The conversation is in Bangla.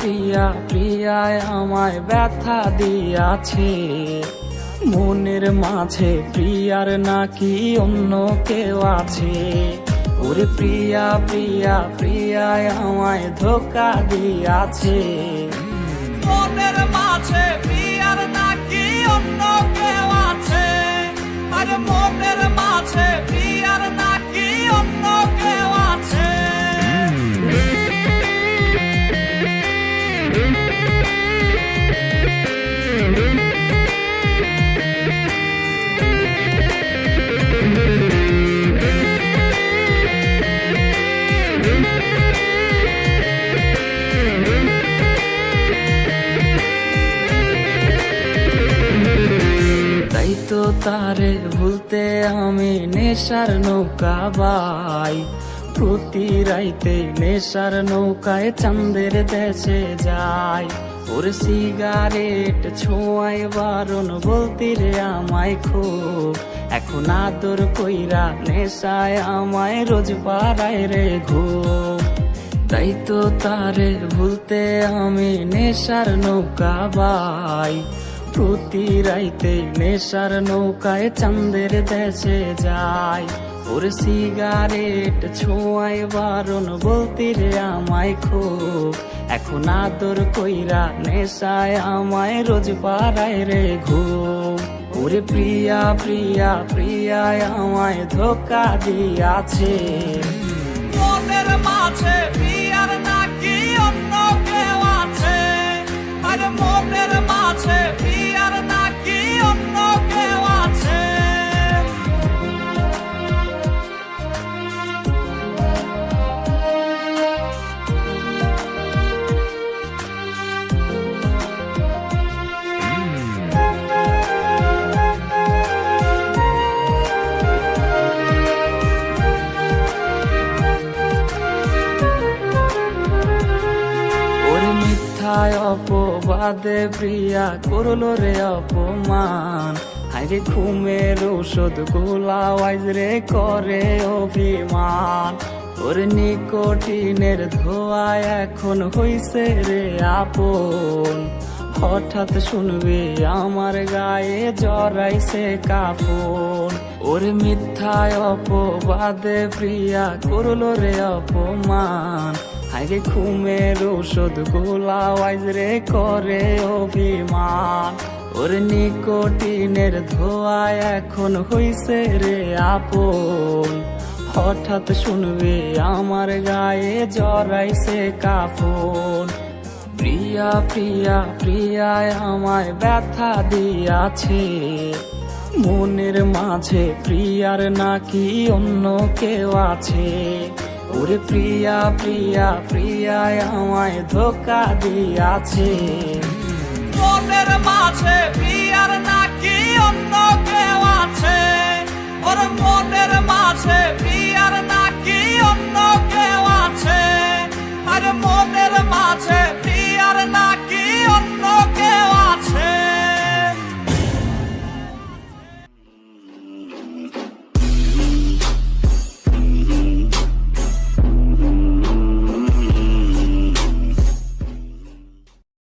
প্রিয়া প্রিয়ায় আমায় ব্যথা দিয়াছে, মনের মাঝে প্রিয়ার নাকি অন্য কেউ আছে। ওরে প্রিয়া প্রিয়া প্রিয়ায় আমায় ধোকা দিয়াছে, মনের মাঝে প্রিয়ার নাকি অন্য কেউ আছে। আরে মনের মাঝে প্রিয়ার নাকি অন্য কেউ আছে। তাই তো তারে ভুলতে আমি নেশার নৌকা বাই, প্রতি রাইতে নেশার নৌকায় চাঁদের দেশে যাই। ওর সিগারেট ছোঁয়ায় বারণ বলতি রে আমায় খুব, এখন আদর কইরা নেশায় আমায় রোজ পাড়ায় রে ঘুম। তাই তো তারে ভুলতে আমি নেশার নৌকা বাই, প্রতি রাইতে নেশার নৌকায় চাঁদের দেশে যাই। ওর সিগারেট ছোঁয়ায় বারণ বলতি রে আমায় খুব, এখন আদর কইরা নেশায় আমায় রোজ পাড়ায় রে ঘুম। ওরে প্রিয়া প্রিয়া প্রিয়ায় আমায় ধোকা দিয়াছে, মনের মাঝে প্রিয়ার নাকি অন্য কেউ আছে। আরে মনের মাঝে প্রিয়ার নাকি অন্য কেউ আছে। মিথ্যায় অপবাদে প্রিয়া করলো রে অপমান, হাইরে ঘুমের ঔষধ গোলাওয়াইজ রে করে অভিমান। ওর নিকোটিনের ধোয়ায় এখন হইছে রে আপন, হঠাৎ শুনবে আমার গায়ে জড়াইছে কাফন। ওর মিথ্যায় অপবাদে প্রিয়া করলো রে অপমান, হাইরে ঘুমের ঔষধ গোলাওয়াইজ রে করে অভিমান। ওর নিকোটিনের ধোয়ায় এখন হইছে রে আপন, হঠাৎ শুনবে আমার গায়ে জড়াইছে কাফন। প্রিয়া প্রিয়া প্রিয়ায় আমায় ব্যথা দিয়াছে, মনের মাঝে প্রিয়ার নাকি অন্য কেউ আছে। ওরে প্রিয়া প্রিয়া প্রিয়ায় আমায় ধোকা দিয়াছে, মনের মাঝে প্রিয়ার নাকি অন্য কেউ আছে। ওর মনের মাঝে